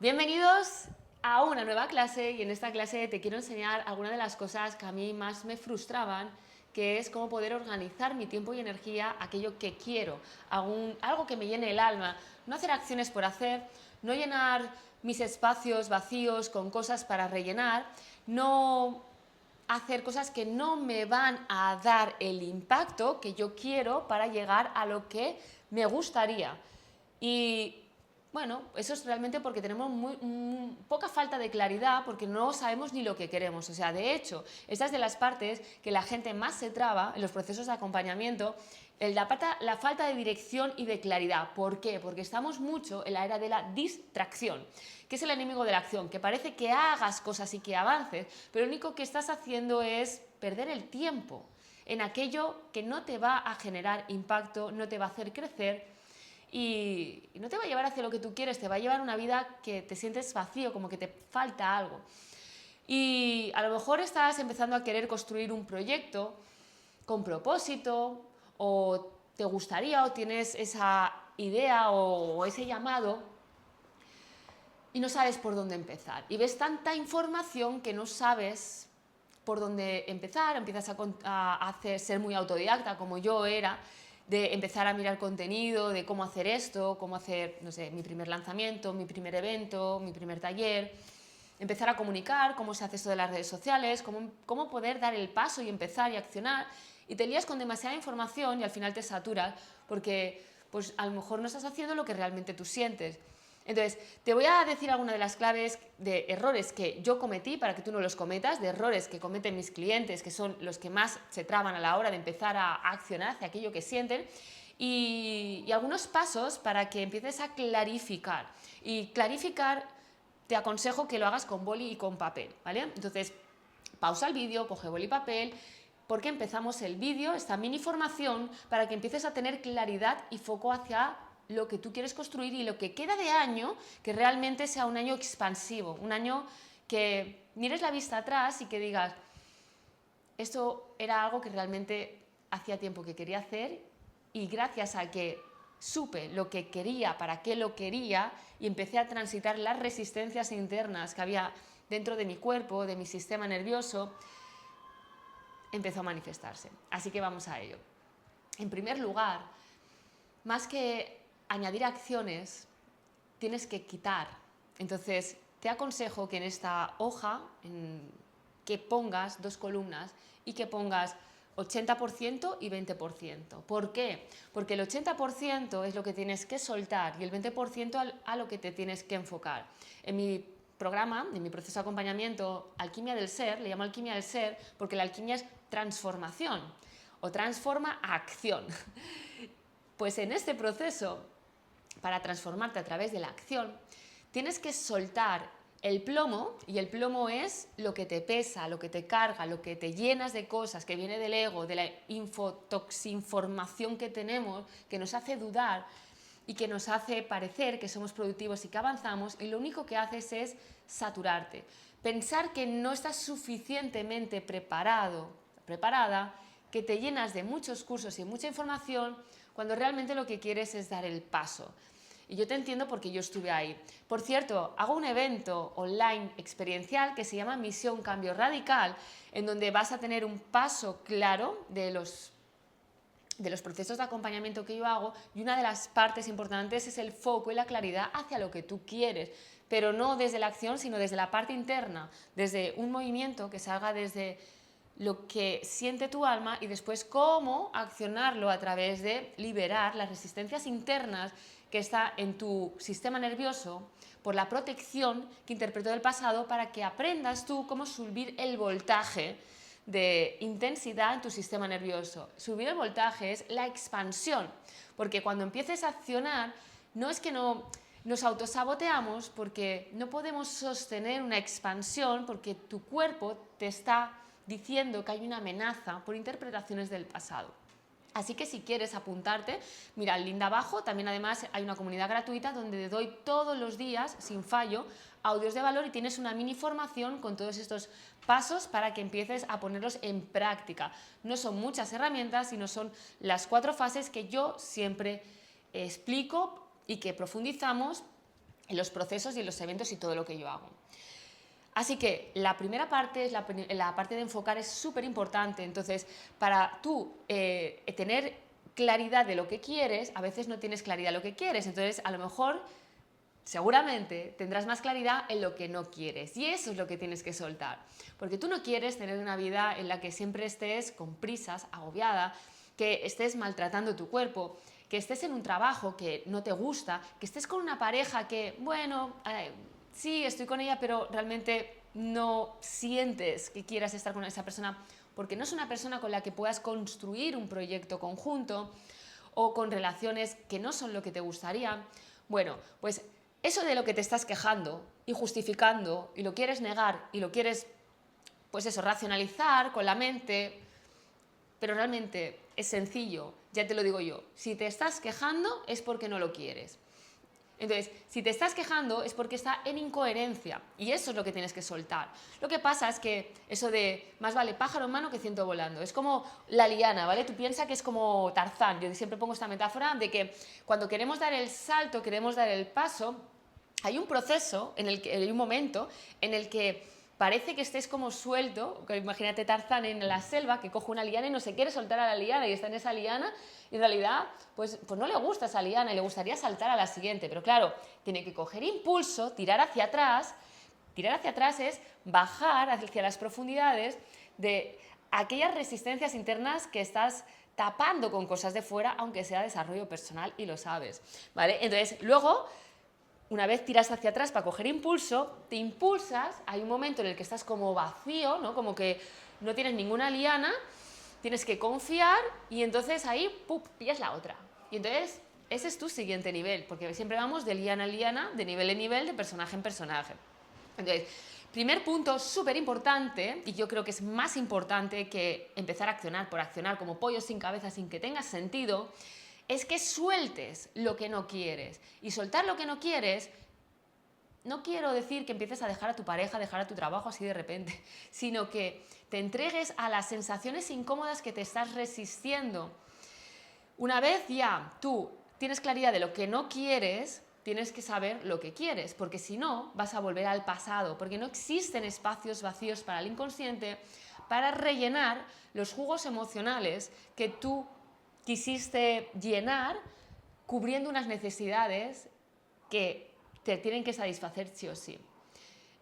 Bienvenidos a una nueva clase y en esta clase te quiero enseñar algunas de las cosas que a mí más me frustraban, que es cómo poder organizar mi tiempo y energía a aquello que quiero, algo que me llene el alma, no hacer acciones por hacer, no llenar mis espacios vacíos con cosas para rellenar, no hacer cosas que no me van a dar el impacto que yo quiero para llegar a lo que me gustaría. Y bueno, eso es realmente porque tenemos poca falta de claridad, porque no sabemos ni lo que queremos. O sea, de hecho, esta es de las partes que la gente más se traba en los procesos de acompañamiento, la falta de dirección y de claridad. ¿Por qué? Porque estamos mucho en la era de la distracción, que es el enemigo de la acción, que parece que hagas cosas y que avances, pero lo único que estás haciendo es perder el tiempo en aquello que no te va a generar impacto, no te va a hacer crecer y no te va a llevar hacia lo que tú quieres, te va a llevar una vida que te sientes vacío, como que te falta algo. Y a lo mejor estás empezando a querer construir un proyecto con propósito, o te gustaría, o tienes esa idea o ese llamado, y no sabes por dónde empezar. Y ves tanta información que no sabes por dónde empezar, empiezas a ser muy autodidacta, como yo era, de empezar a mirar contenido, de cómo hacer esto, cómo hacer, no sé, mi primer lanzamiento, mi primer evento, mi primer taller, empezar a comunicar, cómo se hace esto de las redes sociales, cómo poder dar el paso y empezar y accionar, y te lías con demasiada información y al final te saturas porque pues a lo mejor no estás haciendo lo que realmente tú sientes. Entonces, te voy a decir algunas de las claves de errores que yo cometí para que tú no los cometas, de errores que cometen mis clientes, que son los que más se traban a la hora de empezar a accionar hacia aquello que sienten, y algunos pasos para que empieces a clarificar. Y clarificar, te aconsejo que lo hagas con boli y con papel, ¿vale? Entonces, pausa el vídeo, coge boli y papel, porque empezamos el vídeo, esta mini formación, para que empieces a tener claridad y foco hacia lo que tú quieres construir y lo que queda de año, que realmente sea un año expansivo, un año que mires la vista atrás y que digas, esto era algo que realmente hacía tiempo que quería hacer y gracias a que supe lo que quería, para qué lo quería y empecé a transitar las resistencias internas que había dentro de mi cuerpo, de mi sistema nervioso, empezó a manifestarse. Así que vamos a ello. En primer lugar, más que añadir acciones, tienes que quitar. Entonces, te aconsejo que en esta hoja que pongas dos columnas y que pongas 80% y 20%. ¿Por qué? Porque el 80% es lo que tienes que soltar y el 20% a lo que te tienes que enfocar. En mi programa, en mi proceso de acompañamiento, Alquimia del Ser, le llamo Alquimia del Ser porque la alquimia es transformación o transforma a acción. Pues en este proceso, para transformarte a través de la acción, tienes que soltar el plomo, y el plomo es lo que te pesa, lo que te carga, lo que te llenas de cosas, que viene del ego, de la infotoxinformación que tenemos, que nos hace dudar y que nos hace parecer que somos productivos y que avanzamos, y lo único que haces es saturarte. Pensar que no estás suficientemente preparada, que te llenas de muchos cursos y mucha información, cuando realmente lo que quieres es dar el paso. Y yo te entiendo porque yo estuve ahí. Por cierto, hago un evento online experiencial que se llama Misión Cambio Radical, en donde vas a tener un paso claro de los procesos de acompañamiento que yo hago, y una de las partes importantes es el foco y la claridad hacia lo que tú quieres, pero no desde la acción, sino desde la parte interna, desde un movimiento que salga desde lo que siente tu alma y después cómo accionarlo a través de liberar las resistencias internas que está en tu sistema nervioso por la protección que interpretó del pasado, para que aprendas tú cómo subir el voltaje de intensidad en tu sistema nervioso. Subir el voltaje es la expansión, porque cuando empieces a accionar, no es que nos autosaboteamos, porque no podemos sostener una expansión porque tu cuerpo te está diciendo que hay una amenaza por interpretaciones del pasado. Así que si quieres apuntarte, mira el link de abajo. También además hay una comunidad gratuita donde te doy todos los días, sin fallo, audios de valor, y tienes una mini formación con todos estos pasos para que empieces a ponerlos en práctica. No son muchas herramientas, sino son las 4 fases que yo siempre explico y que profundizamos en los procesos y en los eventos y todo lo que yo hago. Así que la primera parte, la parte de enfocar, es súper importante. Entonces, para tú tener claridad de lo que quieres, a veces no tienes claridad de lo que quieres. Entonces, a lo mejor, seguramente, tendrás más claridad en lo que no quieres. Y eso es lo que tienes que soltar. Porque tú no quieres tener una vida en la que siempre estés con prisas, agobiada, que estés maltratando tu cuerpo, que estés en un trabajo que no te gusta, que estés con una pareja que, bueno, sí, estoy con ella, pero realmente no sientes que quieras estar con esa persona porque no es una persona con la que puedas construir un proyecto conjunto, o con relaciones que no son lo que te gustaría. Bueno, pues eso de lo que te estás quejando y justificando y lo quieres negar y lo quieres, pues eso, racionalizar con la mente, pero realmente es sencillo, ya te lo digo yo. Si te estás quejando es porque no lo quieres. Entonces, si te estás quejando es porque está en incoherencia, y eso es lo que tienes que soltar. Lo que pasa es que eso de más vale pájaro en mano que ciento volando, es como la liana, ¿vale? Tú piensas que es como Tarzán. Yo siempre pongo esta metáfora de que cuando queremos dar el salto, queremos dar el paso, hay un proceso, hay un momento en el que parece que estés como suelto. Imagínate Tarzán en la selva, que coge una liana y no se quiere soltar a la liana y está en esa liana, y en realidad pues no le gusta esa liana y le gustaría saltar a la siguiente, pero claro, tiene que coger impulso, tirar hacia atrás. Tirar hacia atrás es bajar hacia las profundidades de aquellas resistencias internas que estás tapando con cosas de fuera, aunque sea desarrollo personal, y lo sabes, ¿vale? Entonces, luego, una vez tiras hacia atrás para coger impulso, te impulsas, hay un momento en el que estás como vacío, ¿no? Como que no tienes ninguna liana, tienes que confiar, y entonces ahí, ¡pup!, pillas la otra. Y entonces, ese es tu siguiente nivel, porque siempre vamos de liana a liana, de nivel en nivel, de personaje en personaje. Entonces, primer punto súper importante, y yo creo que es más importante que empezar a accionar por accionar como pollo sin cabeza sin que tenga sentido, es que sueltes lo que no quieres. Y soltar lo que no quieres, no quiero decir que empieces a dejar a tu pareja, dejar a tu trabajo así de repente, sino que te entregues a las sensaciones incómodas que te estás resistiendo. Una vez ya tú tienes claridad de lo que no quieres, tienes que saber lo que quieres, porque si no, vas a volver al pasado, porque no existen espacios vacíos para el inconsciente para rellenar los jugos emocionales que tú quisiste llenar cubriendo unas necesidades que te tienen que satisfacer sí o sí.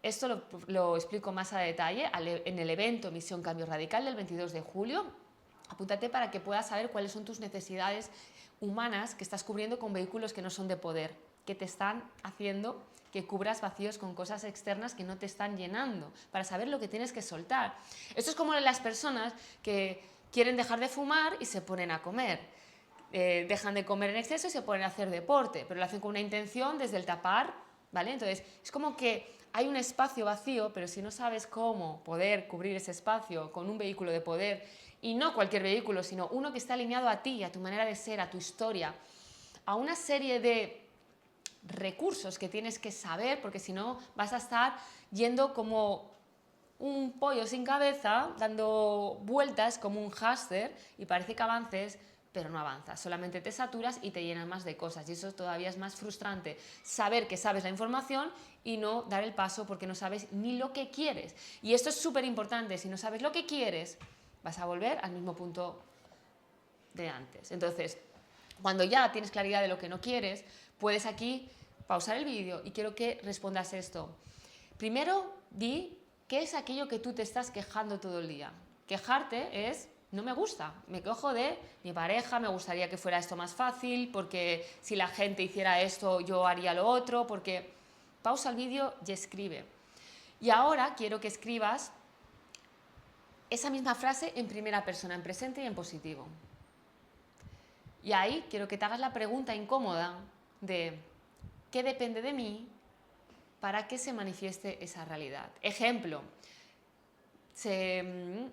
Esto lo explico más a detalle en el evento Misión Cambio Radical del 22 de julio. Apúntate para que puedas saber cuáles son tus necesidades humanas que estás cubriendo con vehículos que no son de poder, que te están haciendo que cubras vacíos con cosas externas que no te están llenando, para saber lo que tienes que soltar. Esto es como las personas que quieren dejar de fumar y se ponen a comer. Dejan de comer en exceso y se ponen a hacer deporte, pero lo hacen con una intención desde el tapar, ¿vale? Entonces, es como que hay un espacio vacío, pero si no sabes cómo poder cubrir ese espacio con un vehículo de poder, y no cualquier vehículo, sino uno que está alineado a ti, a tu manera de ser, a tu historia, a una serie de recursos que tienes que saber, porque si no vas a estar yendo como un pollo sin cabeza, dando vueltas como un hámster, y parece que avances, pero no avanzas, solamente te saturas y te llenas más de cosas, y eso todavía es más frustrante, saber que sabes la información y no dar el paso porque no sabes ni lo que quieres. Y esto es súper importante, si no sabes lo que quieres, vas a volver al mismo punto de antes. Entonces, cuando ya tienes claridad de lo que no quieres, puedes aquí pausar el vídeo y quiero que respondas esto. Primero, di qué es aquello que tú te estás quejando todo el día. Quejarte es: no me gusta, me quejo de mi pareja, me gustaría que fuera esto más fácil, porque si la gente hiciera esto yo haría lo otro, porque... Pausa el vídeo y escribe. Y ahora quiero que escribas esa misma frase en primera persona, en presente y en positivo. Y ahí quiero que te hagas la pregunta incómoda de ¿qué depende de mí para que se manifieste esa realidad? Ejemplo, en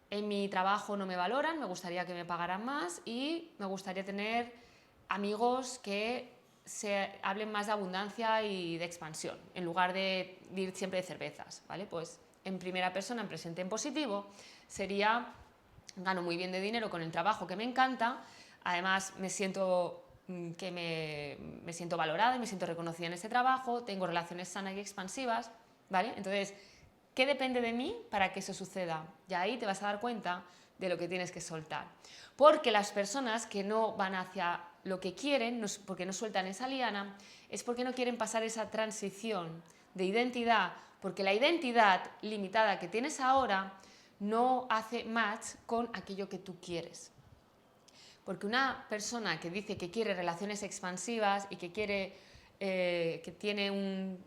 mi trabajo no me valoran, me gustaría que me pagaran más y me gustaría tener amigos que se hablen más de abundancia y de expansión, en lugar de ir siempre de cervezas, ¿vale? Pues en primera persona, en presente, en positivo, sería: gano muy bien de dinero con el trabajo que me encanta, además me siento que me siento valorada y me siento reconocida en ese trabajo, tengo relaciones sanas y expansivas, ¿vale? Entonces, ¿qué depende de mí para que eso suceda? Y ahí te vas a dar cuenta de lo que tienes que soltar. Porque las personas que no van hacia lo que quieren, porque no sueltan esa liana, es porque no quieren pasar esa transición de identidad, porque la identidad limitada que tienes ahora no hace match con aquello que tú quieres. Porque una persona que dice que quiere relaciones expansivas y que quiere que tiene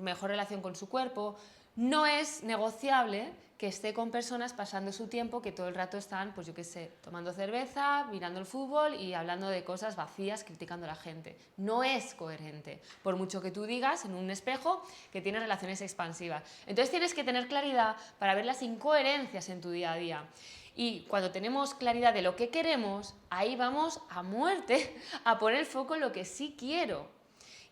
mejor relación con su cuerpo, no es negociable que esté con personas pasando su tiempo que todo el rato están, pues yo qué sé, tomando cerveza, mirando el fútbol y hablando de cosas vacías, criticando a la gente. No es coherente, por mucho que tú digas en un espejo que tienes relaciones expansivas. Entonces tienes que tener claridad para ver las incoherencias en tu día a día. Y cuando tenemos claridad de lo que queremos, ahí vamos a muerte a poner el foco en lo que sí quiero.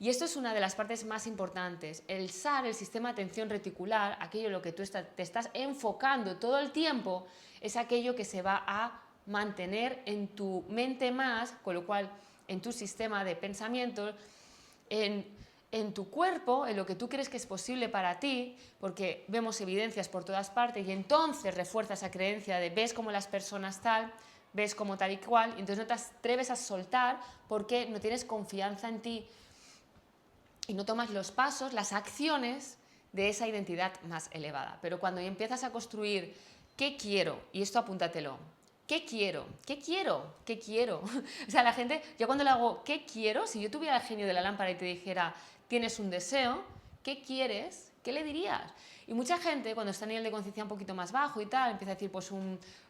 Y esto es una de las partes más importantes. El SAR, el sistema de atención reticular, aquello en lo que tú te estás enfocando todo el tiempo, es aquello que se va a mantener en tu mente más, con lo cual en tu sistema de pensamientos, en tu cuerpo, en lo que tú crees que es posible para ti, porque vemos evidencias por todas partes y entonces refuerza esa creencia de ves como las personas tal, ves como tal y cual, y entonces no te atreves a soltar porque no tienes confianza en ti y no tomas los pasos, las acciones de esa identidad más elevada. Pero cuando empiezas a construir ¿qué quiero? Y esto apúntatelo. ¿Qué quiero? ¿Qué quiero? ¿Qué quiero? O sea, la gente, yo cuando le hago ¿qué quiero? Si yo tuviera el genio de la lámpara y te dijera tienes un deseo, ¿qué quieres? ¿Qué le dirías? Y mucha gente, cuando está a nivel de conciencia un poquito más bajo y tal, empieza a decir pues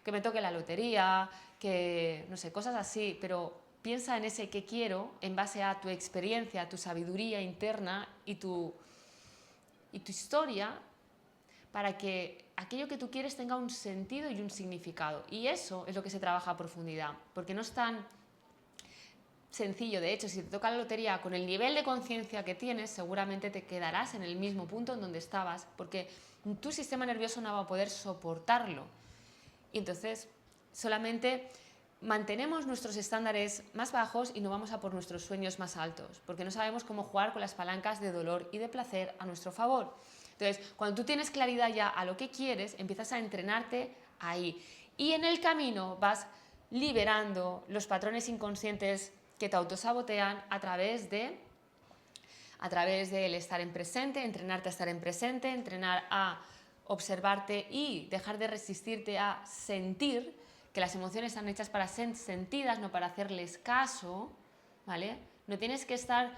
que me toque la lotería, que no sé, cosas así, pero piensa en ese que quiero en base a tu experiencia, a tu sabiduría interna y tu historia, para que aquello que tú quieres tenga un sentido y un significado. Y eso es lo que se trabaja a profundidad, porque no es tan sencillo. De hecho, si te toca la lotería con el nivel de conciencia que tienes, seguramente te quedarás en el mismo punto en donde estabas, porque tu sistema nervioso no va a poder soportarlo. Y entonces, solamente mantenemos nuestros estándares más bajos y no vamos a por nuestros sueños más altos, porque no sabemos cómo jugar con las palancas de dolor y de placer a nuestro favor. Entonces, cuando tú tienes claridad ya a lo que quieres, empiezas a entrenarte ahí. Y en el camino vas liberando los patrones inconscientes que te autosabotean a través del estar en presente, entrenarte a estar en presente, entrenar a observarte y dejar de resistirte a sentir, que las emociones están hechas para ser sentidas, no para hacerles caso, ¿vale? No tienes que estar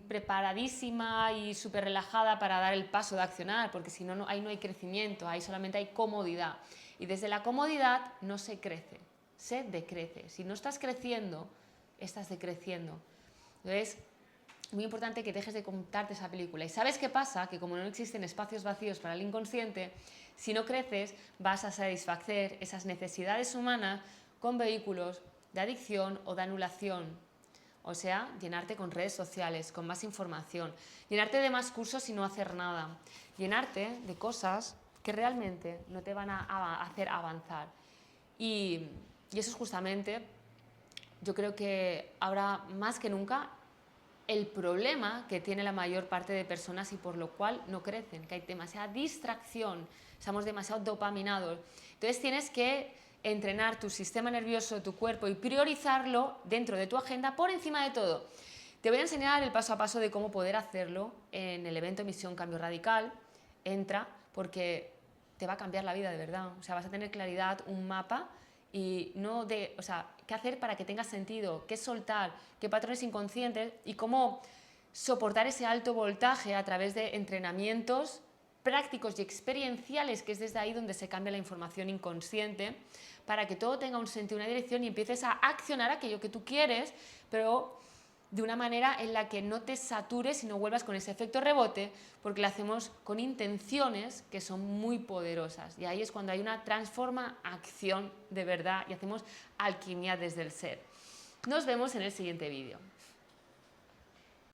preparadísima y súper relajada para dar el paso de accionar, porque si no, ahí no hay crecimiento, ahí solamente hay comodidad. Y desde la comodidad no se crece, se decrece. Si no estás creciendo, estás decreciendo. Entonces, muy importante que dejes de contarte esa película. ¿Y sabes qué pasa? Que como no existen espacios vacíos para el inconsciente, si no creces vas a satisfacer esas necesidades humanas con vehículos de adicción o de anulación. O sea, llenarte con redes sociales, con más información, llenarte de más cursos y no hacer nada, llenarte de cosas que realmente no te van a hacer avanzar. Y eso es justamente, yo creo que ahora más que nunca, el problema que tiene la mayor parte de personas y por lo cual no crecen, que hay demasiada distracción, estamos demasiado dopaminados. Entonces tienes que entrenar tu sistema nervioso, tu cuerpo y priorizarlo dentro de tu agenda por encima de todo. Te voy a enseñar el paso a paso de cómo poder hacerlo en el evento Misión Cambio Radical. Entra porque te va a cambiar la vida de verdad. O sea, vas a tener claridad, un mapa y qué hacer para que tenga sentido, qué soltar, qué patrones inconscientes y cómo soportar ese alto voltaje a través de entrenamientos prácticos y experienciales, que es desde ahí donde se cambia la información inconsciente, para que todo tenga un sentido, una dirección y empieces a accionar aquello que tú quieres, pero de una manera en la que no te satures y no vuelvas con ese efecto rebote, porque lo hacemos con intenciones que son muy poderosas. Y ahí es cuando hay una transformación de verdad y hacemos alquimia desde el ser. Nos vemos en el siguiente vídeo.